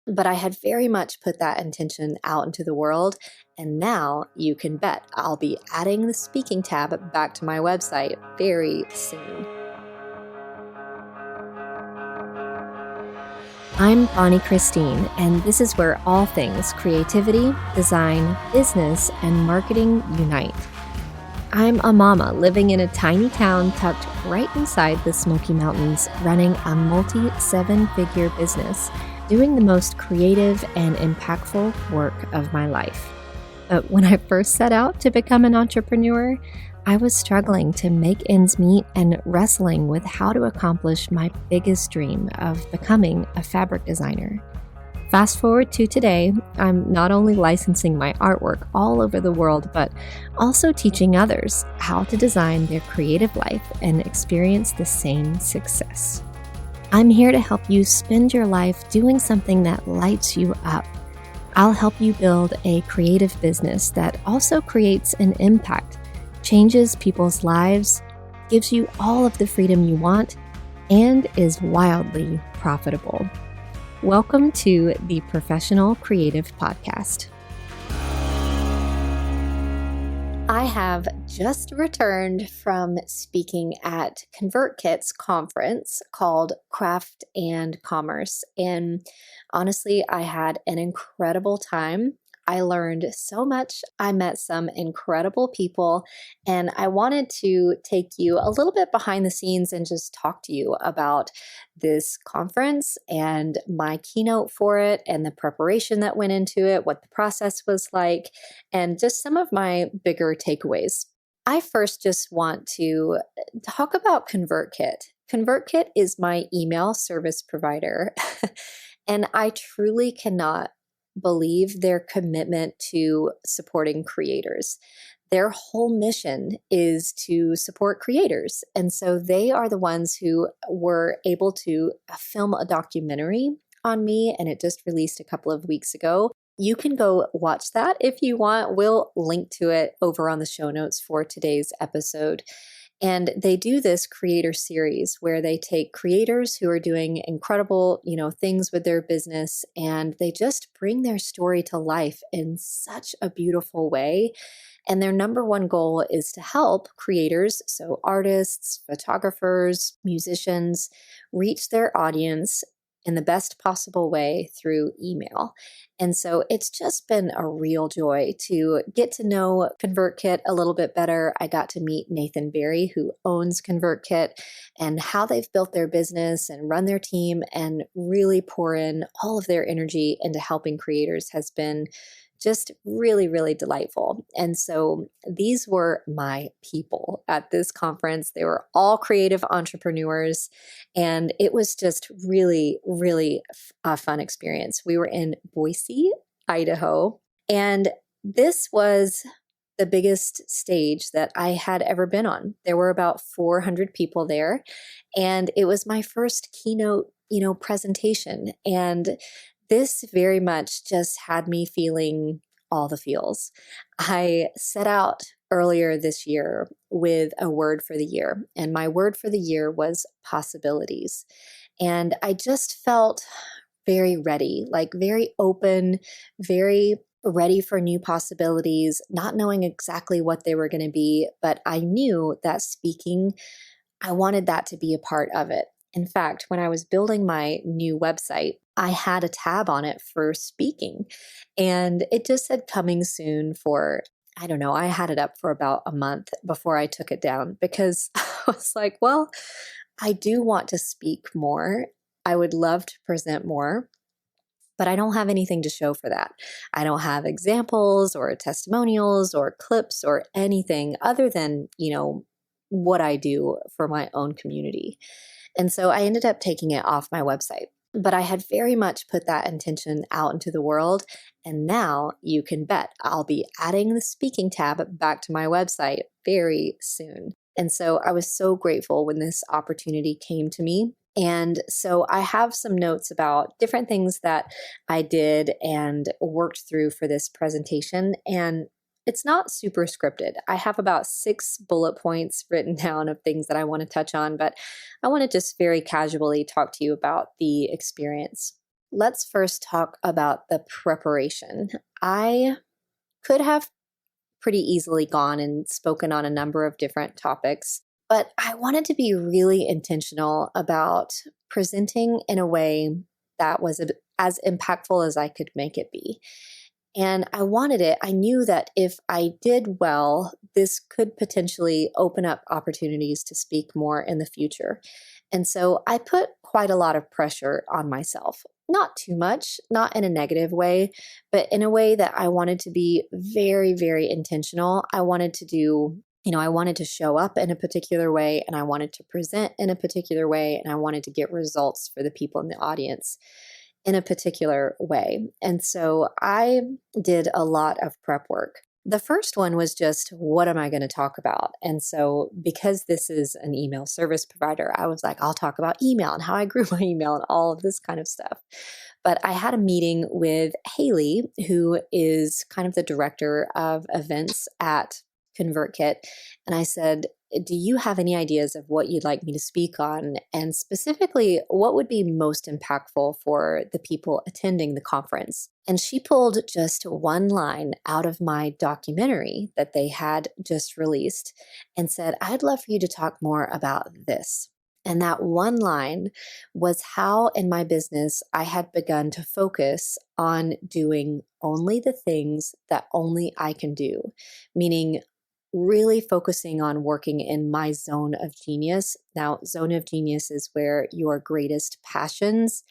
But I had very much put that intention out into the world, and now you can bet I'll be adding the speaking tab back to my website very soon. I'm Bonnie Christine, and this is where all things creativity, design, business, and marketing unite. I'm a mama living in a tiny town tucked right inside the Smoky Mountains, running a multi-seven-figure business, doing the most creative and impactful work of my life. But when I first set out to become an entrepreneur, I was struggling to make ends meet and wrestling with how to accomplish my biggest dream of becoming a fabric designer. Fast forward to today, I'm not only licensing my artwork all over the world, but also teaching others how to design their creative life and experience the same success. I'm here to help you spend your life doing something that lights you up. I'll help you build a creative business that also creates an impact, changes people's lives, gives you all of the freedom you want, and is wildly profitable. Welcome to the Professional Creative Podcast. I have just returned from speaking at ConvertKit's conference called Craft and Commerce. And honestly, I had an incredible time. I learned so much. I met some incredible people, and I wanted to take you a little bit behind the scenes and just talk to you about this conference and my keynote for it and the preparation that went into it, what the process was like, and just some of my bigger takeaways. I first just want to talk about ConvertKit. ConvertKit is my email service provider, and I truly cannot believe their commitment to supporting creators. Their whole mission is to support creators. And so they are the ones who were able to film a documentary on me, and it just released a couple of weeks ago. You can go watch that if you want. We'll link to it over on the show notes for today's episode. And they do this creator series where they take creators who are doing incredible, things with their business, and they just bring their story to life in such a beautiful way. And their number one goal is to help creators, so artists, photographers, musicians, reach their audience in the best possible way through email. And so it's just been a real joy to get to know ConvertKit a little bit better. I got to meet Nathan Berry, who owns ConvertKit, and how they've built their business and run their team and really pour in all of their energy into helping creators has been just really, really delightful. And so these were my people at this conference. They were all creative entrepreneurs, and it was just really, really a fun experience. We were in Boise, Idaho, and this was the biggest stage that I had ever been on. There were about 400 people there, and it was my first keynote, presentation. And this very much just had me feeling all the feels. I set out earlier this year with a word for the year, and my word for the year was possibilities. And I just felt very ready, like very open, very ready for new possibilities, not knowing exactly what they were going to be, but I knew that speaking, I wanted that to be a part of it. In fact, when I was building my new website, I had a tab on it for speaking, and it just said coming soon for, I had it up for about a month before I took it down because I was like, well, I do want to speak more. I would love to present more, but I don't have anything to show for that. I don't have examples or testimonials or clips or anything other than, what I do for my own community. And so I ended up taking it off my website. But I had very much put that intention out into the world, and now you can bet I'll be adding the speaking tab back to my website very soon. And so I was so grateful when this opportunity came to me. And so I have some notes about different things that I did and worked through for this presentation. And it's not super scripted. I have about 6 bullet points written down of things that I want to touch on, but I want to just very casually talk to you about the experience. let's first talk about the preparation. I could have pretty easily gone and spoken on a number of different topics, but I wanted to be really intentional about presenting in a way that was as impactful as I could make it be. And I wanted it. I knew that if I did well, this could potentially open up opportunities to speak more in the future. And so I put quite a lot of pressure on myself. Not too much, not in a negative way, but in a way that I wanted to be very, very intentional. I wanted to do, I wanted to show up in a particular way, and I wanted to present in a particular way, and I wanted to get results for the people in the audience in a particular way. And so I did a lot of prep work. The first one was just, what am I going to talk about? And so because this is an email service provider, I was like, I'll talk about email and how I grew my email and all of this kind of stuff. But I had a meeting with Haley, who is kind of the director of events at ConvertKit. And I said, do you have any ideas of what you'd like me to speak on? And specifically, what would be most impactful for the people attending the conference? And she pulled just one line out of my documentary that they had just released and said, I'd love for you to talk more about this. And that one line was how in my business I had begun to focus on doing only the things that only I can do, meaning really focusing on working in my zone of genius. Now, zone of genius is where your greatest passions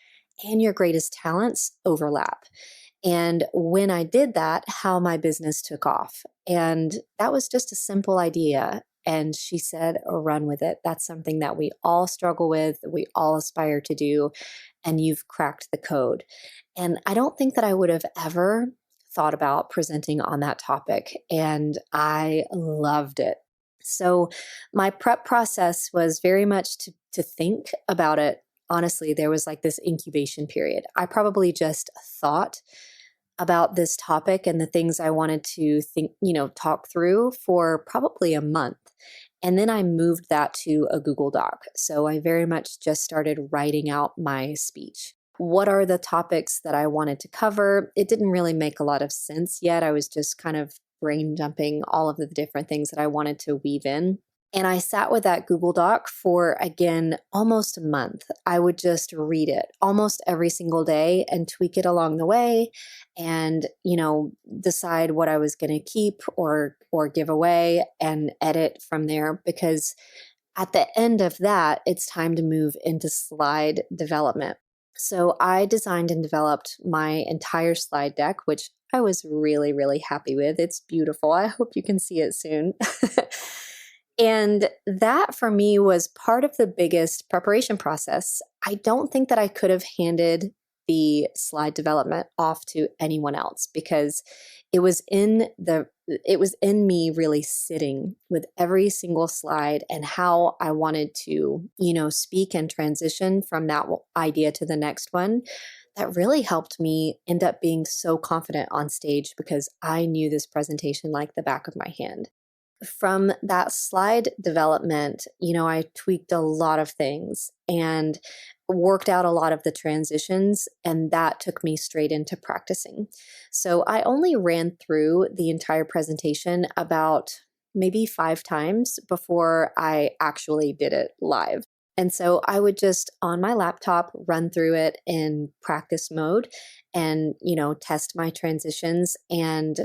and your greatest talents overlap. And when I did that, how my business took off. And that was just a simple idea. And she said, run with it. That's something that we all struggle with, we all aspire to do, and you've cracked the code. And I don't think that I would have ever thought about presenting on that topic, and I loved it. So my prep process was very much to think about it. Honestly, there was like this incubation period. I probably just thought about this topic and the things I wanted to talk through for probably a month. And then I moved that to a Google Doc. So I very much just started writing out my speech. What are the topics that I wanted to cover? It didn't really make a lot of sense yet. I was just kind of brain dumping all of the different things that I wanted to weave in. And I sat with that Google Doc for, again, almost a month. I would just read it almost every single day and tweak it along the way and, decide what I was going to keep or give away and edit from there, because at the end of that, it's time to move into slide development. So I designed and developed my entire slide deck, which I was really, really happy with. It's beautiful. I hope you can see it soon. And that for me was part of the biggest preparation process. I don't think that I could have handed the slide development off to anyone else, because it was in me really sitting with every single slide and how I wanted to, speak and transition from that idea to the next one. That really helped me end up being so confident on stage, because I knew this presentation like the back of my hand. From that slide development, I tweaked a lot of things and worked out a lot of the transitions, and that took me straight into practicing. So I only ran through the entire presentation about maybe 5 times before I actually did it live. And so I would just on my laptop run through it in practice mode and, test my transitions and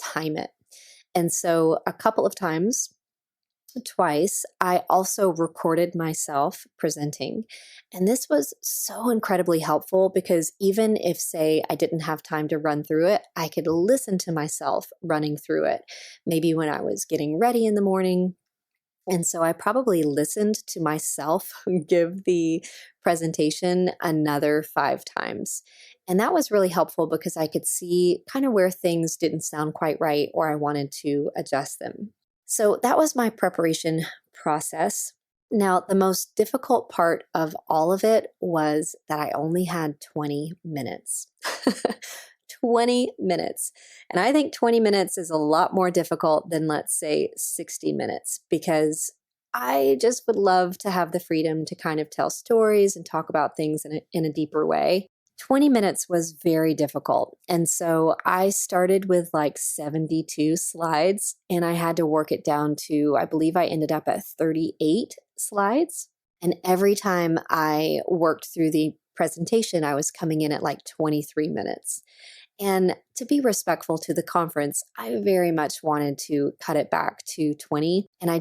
time it. And so a couple of times, twice, I also recorded myself presenting. And this was so incredibly helpful, because even if, say, I didn't have time to run through it, I could listen to myself running through it, maybe when I was getting ready in the morning. And so I probably listened to myself give the presentation another 5 times. And that was really helpful, because I could see kind of where things didn't sound quite right or I wanted to adjust them. So that was my preparation process. Now, the most difficult part of all of it was that I only had 20 minutes. 20 minutes. And I think 20 minutes is a lot more difficult than, let's say, 60 minutes, because I just would love to have the freedom to kind of tell stories and talk about things in a deeper way. 20 minutes was very difficult. And so I started with like 72 slides and I had to work it down to, I believe I ended up at 38 slides. And every time I worked through the presentation, I was coming in at like 23 minutes. And to be respectful to the conference, I very much wanted to cut it back to 20. And I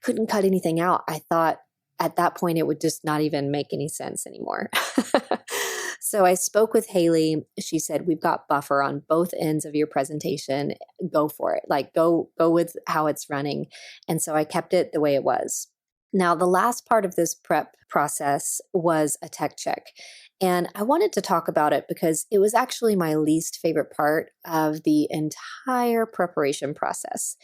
couldn't cut anything out. I thought at that point, it would just not even make any sense anymore. So I spoke with Haley. She said, we've got buffer on both ends of your presentation. Go for it. Like go with how it's running. And so I kept it the way it was. Now, the last part of this prep process was a tech check. And I wanted to talk about it because it was actually my least favorite part of the entire preparation process.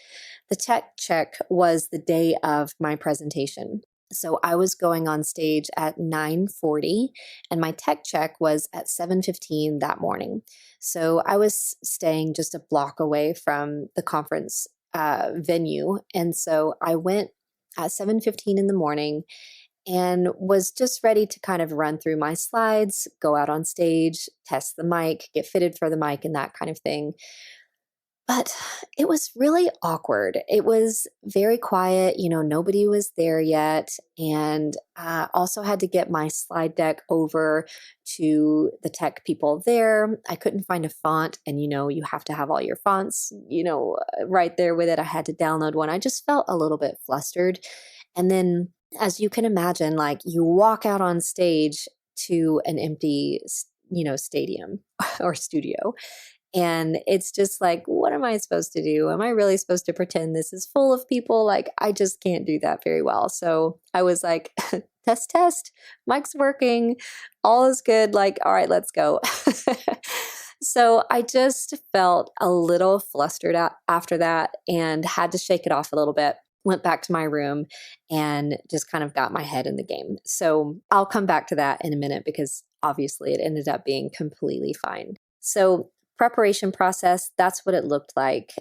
The tech check was the day of my presentation. So I was going on stage at 9:40 and my tech check was at 7:15 that morning. So I was staying just a block away from the conference venue. And so I went at 7:15 in the morning and was just ready to kind of run through my slides, go out on stage, test the mic, get fitted for the mic and that kind of thing. But it was really awkward. It was very quiet. Nobody was there yet. And also had to get my slide deck over to the tech people there. I couldn't find a font. And, you have to have all your fonts, right there with it. I had to download one. I just felt a little bit flustered. And then, as you can imagine, like you walk out on stage to an empty, stadium or studio. And it's just like, what am I supposed to do? Am I really supposed to pretend this is full of people? Like, I just can't do that very well. So I was like, test, mic's working, all is good. Like, all right, let's go. So I just felt a little flustered after that and had to shake it off a little bit. Went back to my room and just kind of got my head in the game. So I'll come back to that in a minute because obviously it ended up being completely fine. So preparation process, that's what it looked like.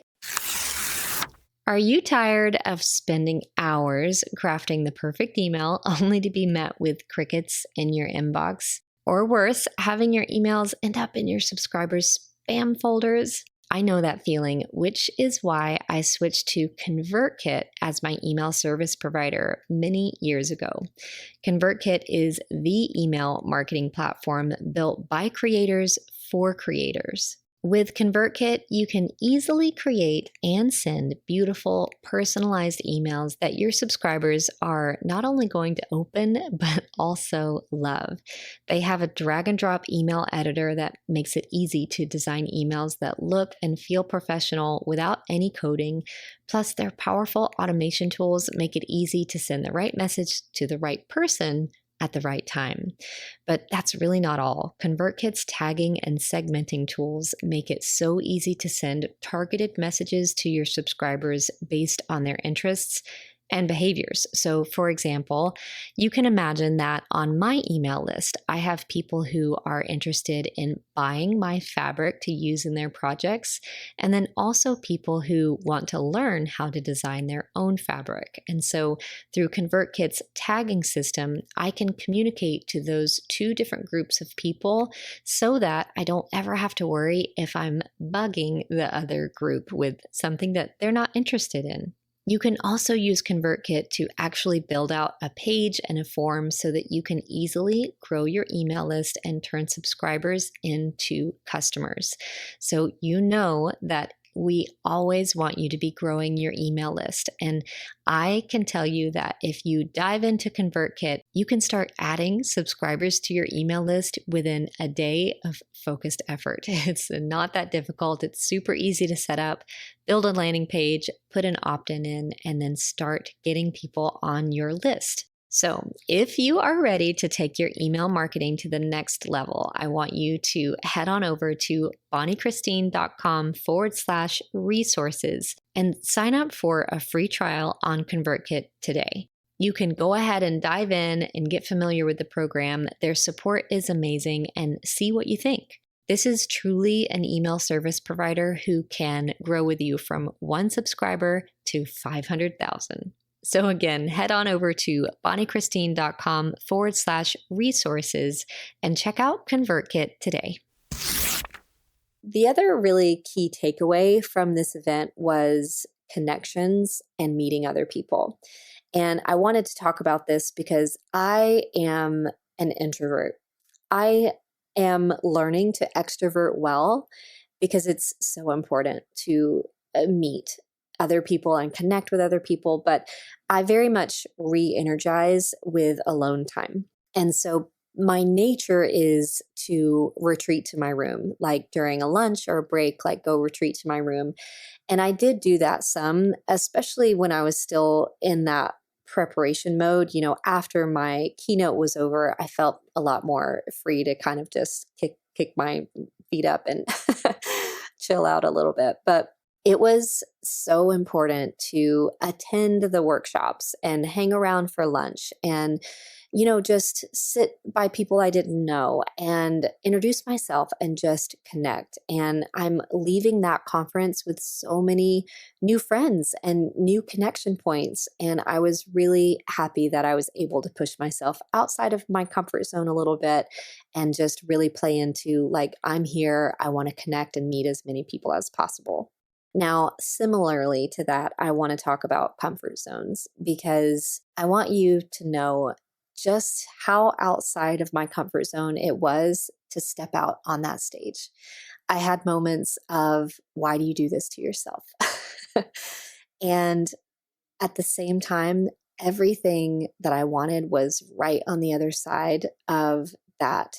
Are you tired of spending hours crafting the perfect email only to be met with crickets in your inbox? Or worse, having your emails end up in your subscribers' spam folders? I know that feeling, which is why I switched to ConvertKit as my email service provider many years ago. ConvertKit is the email marketing platform built by creators for creators. With ConvertKit, you can easily create and send beautiful, personalized emails that your subscribers are not only going to open, but also love. They have a drag and drop email editor that makes it easy to design emails that look and feel professional without any coding. Plus, their powerful automation tools make it easy to send the right message to the right person at the right time. But that's really not all. ConvertKit's tagging and segmenting tools make it so easy to send targeted messages to your subscribers based on their interests and behaviors. So for example, you can imagine that on my email list, I have people who are interested in buying my fabric to use in their projects, and then also people who want to learn how to design their own fabric. And so through ConvertKit's tagging system, I can communicate to those two different groups of people so that I don't ever have to worry if I'm bugging the other group with something that they're not interested in. You can also use ConvertKit to actually build out a page and a form so that you can easily grow your email list and turn subscribers into customers. So you know that we always want you to be growing your email list. And I can tell you that if you dive into ConvertKit, you can start adding subscribers to your email list within a day of focused effort. It's not that difficult. It's super easy to set up. Build a landing page, put an opt-in in, and then start getting people on your list. So if you are ready to take your email marketing to the next level, I want you to head on over to bonniechristine.com/resources and sign up for a free trial on ConvertKit today. You can go ahead and dive in and get familiar with the program. Their support is amazing and see what you think. This is truly an email service provider who can grow with you from 1 subscriber to 500,000. So again, head on over to bonniechristine.com/resources and check out ConvertKit today. The other really key takeaway from this event was connections and meeting other people. And I wanted to talk about this because I am an introvert. I am learning to extrovert well because it's so important to meet other people and connect with other people. But I very much re-energize with alone time. And so my nature is to retreat to my room, like during a lunch or a break, like go retreat to my room. And I did do that some, especially when I was still in that preparation mode. After my keynote was over, I felt a lot more free to kind of just kick my feet up and chill out a little bit. But it was so important to attend the workshops and hang around for lunch and, just sit by people I didn't know and introduce myself and just connect. And I'm leaving that conference with so many new friends and new connection points. And I was really happy that I was able to push myself outside of my comfort zone a little bit and just really play into like, I'm here, I want to connect and meet as many people as possible. Now, similarly to that, I want to talk about comfort zones because I want you to know just how outside of my comfort zone it was to step out on that stage. I had moments of, why do you do this to yourself? And at the same time, everything that I wanted was right on the other side of that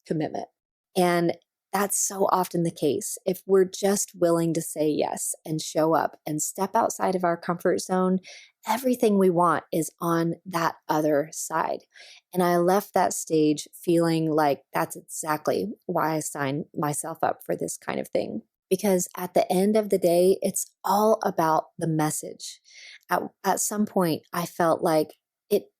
commitment. And that's so often the case. If we're just willing to say yes and show up and step outside of our comfort zone, everything we want is on that other side. And I left that stage feeling like that's exactly why I signed myself up for this kind of thing. Because at the end of the day, it's all about the message. At some point, I felt like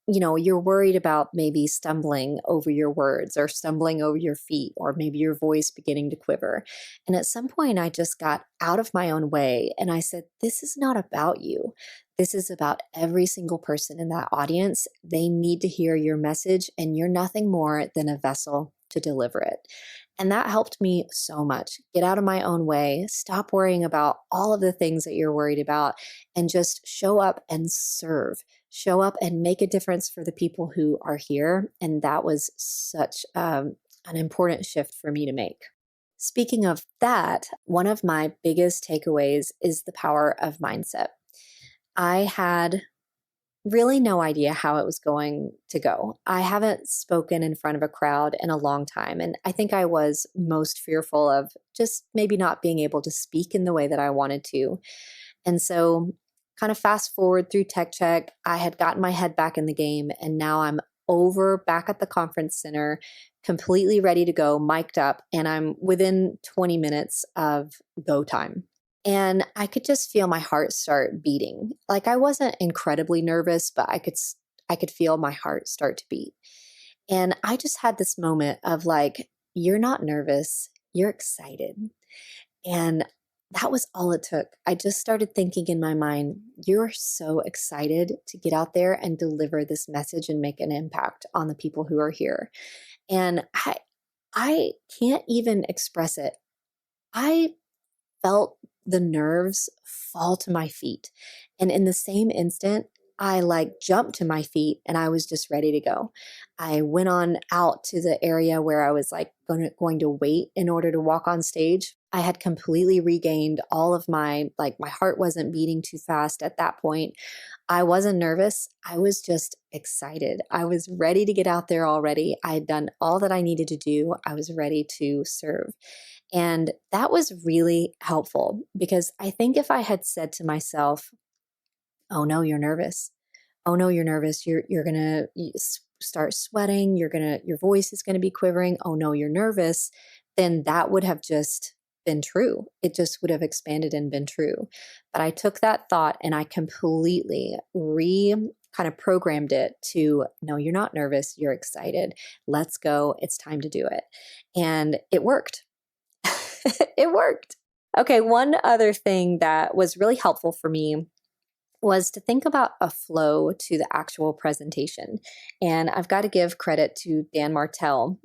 you're worried about maybe stumbling over your words or stumbling over your feet or maybe your voice beginning to quiver. And at some point, I just got out of my own way and I said, this is not about you. This is about every single person in that audience. They need to hear your message and you're nothing more than a vessel to deliver it. And that helped me so much. Get out of my own way, stop worrying about all of the things that you're worried about, and just show up and serve. Show up and make a difference for the people who are here. And that was such an important shift for me to make. Speaking of that, one of my biggest takeaways is the power of mindset. I had really no idea how it was going to go. I haven't spoken in front of a crowd in a long time. And I think I was most fearful of just maybe not being able to speak in the way that I wanted to. And so kind of fast forward through Tech Check, I had gotten my head back in the game and now I'm over back at the conference center, completely ready to go, mic'd up, and I'm within 20 minutes of go time. And I could just feel my heart start beating. Like I wasn't incredibly nervous, but I could feel my heart start to beat. And I just had this moment of like, you're not nervous, you're excited. And that was all it took. I just started thinking in my mind, you're so excited to get out there and deliver this message and make an impact on the people who are here. And I can't even express it. I felt the nerves fall to my feet. And in the same instant, I like jumped to my feet and I was just ready to go. I went on out to the area where I was like going to wait in order to walk on stage. I had completely regained all of my heart wasn't beating too fast at that point. I wasn't nervous. I was just excited. I was ready to get out there already. I had done all that I needed to do. I was ready to serve. And that was really helpful because I think if I had said to myself, oh no, you're nervous. Oh no, you're nervous. You're going to start sweating. Your voice is going to be quivering. Oh no, you're nervous. Then that would have just been true. It just would have expanded and been true. But I took that thought and I completely kind of programmed it to, no, you're not nervous. You're excited. Let's go. It's time to do it. And it worked. It worked. Okay. One other thing that was really helpful for me was to think about a flow to the actual presentation. And I've got to give credit to Dan Martell,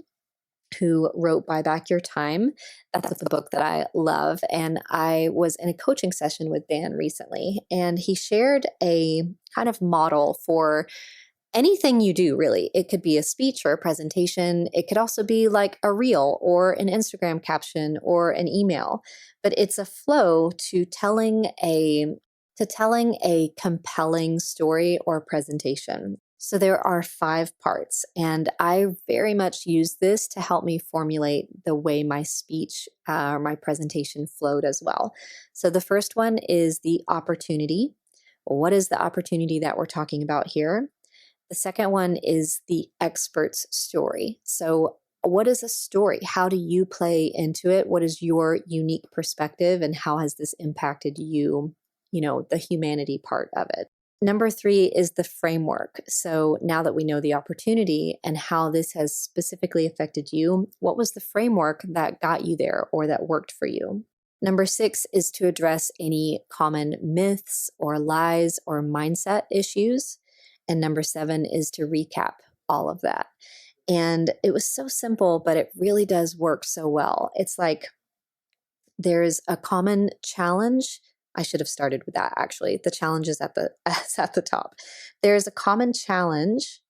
who wrote Buy Back Your Time. That's the book that I love. And I was in a coaching session with Dan recently, and he shared a kind of model for anything you do, really. It could be a speech or a presentation. It could also be like a reel or an Instagram caption or an email. But it's a flow to telling a compelling story or presentation. So there are 5 parts, and I very much use this to help me formulate the way my speech or my presentation flowed as well. So the first one is the opportunity. What is the opportunity that we're talking about here? The second one is the expert's story. So what is a story? How do you play into it? What is your unique perspective, and how has this impacted you, the humanity part of it? Number 3 is the framework. So now that we know the opportunity and how this has specifically affected you, what was the framework that got you there or that worked for you? Number 6 is to address any common myths or lies or mindset issues. And number 7 is to recap all of that. And it was so simple, but it really does work so well. It's like there's a common challenge. I should have started with that, actually. The challenge is at the top. There's a common challenge,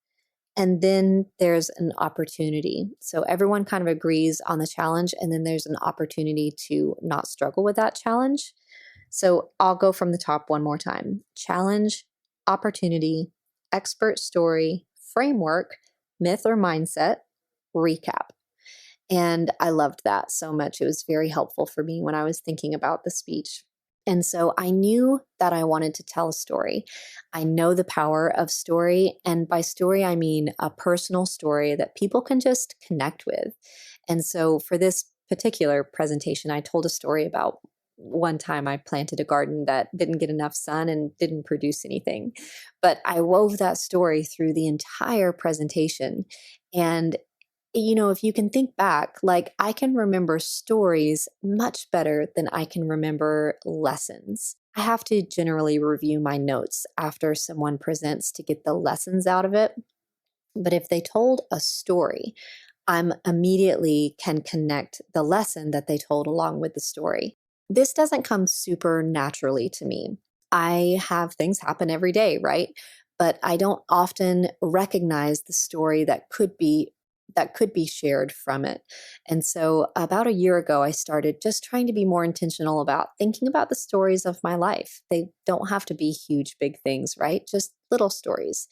and then there's an opportunity. So everyone kind of agrees on the challenge, and then there's an opportunity to not struggle with that challenge. So I'll go from the top one more time. Challenge, opportunity, expert story, framework, myth or mindset, recap. And I loved that so much. It was very helpful for me when I was thinking about the speech. And so I knew that I wanted to tell a story. I know the power of story. And by story, I mean a personal story that people can just connect with. And so for this particular presentation, I told a story about one time I planted a garden that didn't get enough sun and didn't produce anything. But I wove that story through the entire presentation. And if you can think back, like I can remember stories much better than I can remember lessons. I have to generally review my notes after someone presents to get the lessons out of it. But if they told a story, I'm immediately can connect the lesson that they told along with the story. This doesn't come super naturally to me. I have things happen every day, right? But I don't often recognize the story that could be shared from it. And so about a year ago, I started just trying to be more intentional about thinking about the stories of my life. They don't have to be huge, big things, right? Just little stories.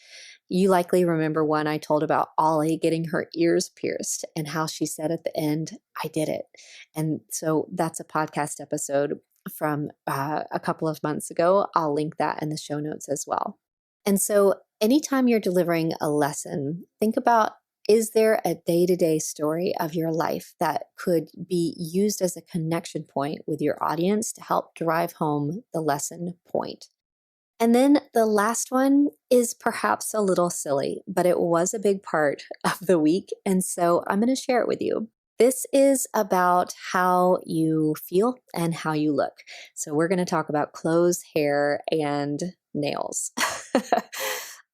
You likely remember one I told about Ollie getting her ears pierced and how she said at the end, I did it. And so that's a podcast episode from a couple of months ago. I'll link that in the show notes as well. And so anytime you're delivering a lesson, think about, is there a day-to-day story of your life that could be used as a connection point with your audience to help drive home the lesson point? And then the last one is perhaps a little silly, but it was a big part of the week. And so I'm going to share it with you. This is about how you feel and how you look. So we're going to talk about clothes, hair, and nails.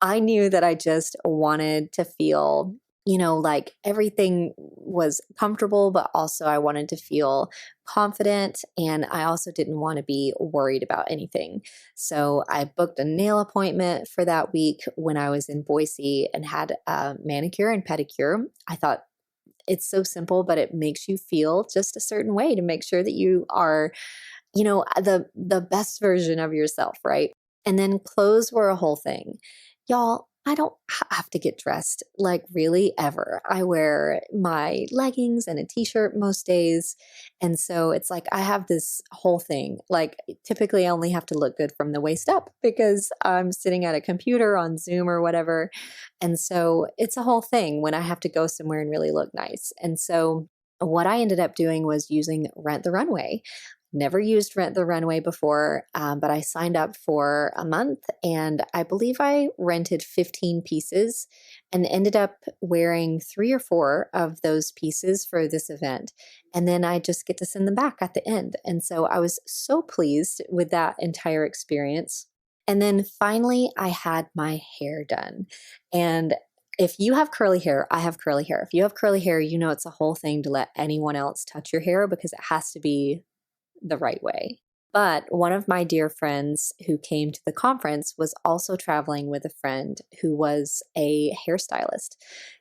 I knew that I just wanted to feel like everything was comfortable, but also I wanted to feel confident, and I also didn't want to be worried about anything. So I booked a nail appointment for that week when I was in Boise and had a manicure and pedicure. I thought it's so simple, but it makes you feel just a certain way to make sure that you are, the best version of yourself, right? And then clothes were a whole thing. Y'all, I don't have to get dressed like really ever. I wear my leggings and a t-shirt most days. And so it's like I have this whole thing. Like typically I only have to look good from the waist up because I'm sitting at a computer on Zoom or whatever. And so it's a whole thing when I have to go somewhere and really look nice. And so what I ended up doing was using Rent the Runway. Never used Rent the Runway before, but I signed up for a month, and I believe I rented 15 pieces and ended up wearing 3 or 4 of those pieces for this event. And then I just get to send them back at the end. And so I was so pleased with that entire experience. And then finally, I had my hair done. And if you have curly hair, I have curly hair. If you have curly hair, you know it's a whole thing to let anyone else touch your hair because it has to be the right way. But one of my dear friends who came to the conference was also traveling with a friend who was a hairstylist.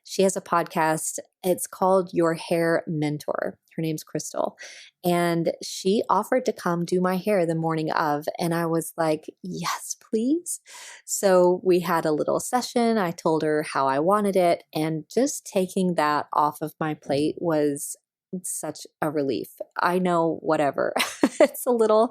She has a podcast. It's called Your Hair Mentor. Her name's Crystal. And she offered to come do my hair the morning of. And I was like, yes, please. So we had a little session. I told her how I wanted it. And just taking that off of my plate was such a relief. I know, whatever. It's a little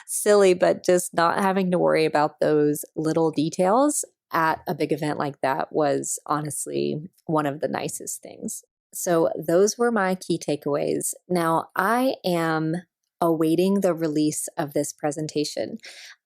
silly, but just not having to worry about those little details at a big event like that was honestly one of the nicest things. So those were my key takeaways. Now I am awaiting the release of this presentation.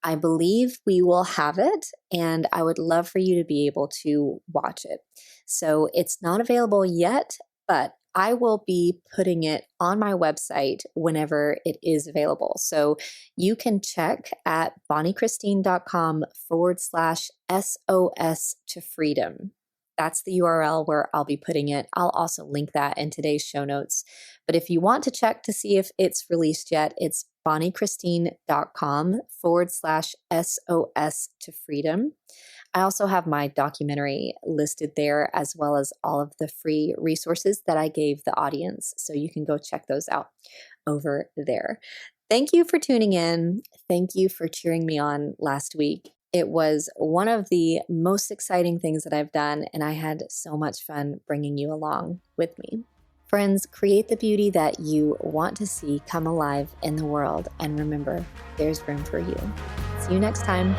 I believe we will have it, and I would love for you to be able to watch it. So it's not available yet, but I will be putting it on my website whenever it is available. So you can check at bonniechristine.com/SOS to freedom. That's the URL where I'll be putting it. I'll also link that in today's show notes. But if you want to check to see if it's released yet, it's bonniechristine.com/SOS to freedom. I also have my documentary listed there, as well as all of the free resources that I gave the audience. So you can go check those out over there. Thank you for tuning in. Thank you for cheering me on last week. It was one of the most exciting things that I've done, and I had so much fun bringing you along with me. Friends, create the beauty that you want to see come alive in the world. And remember, there's room for you. See you next time.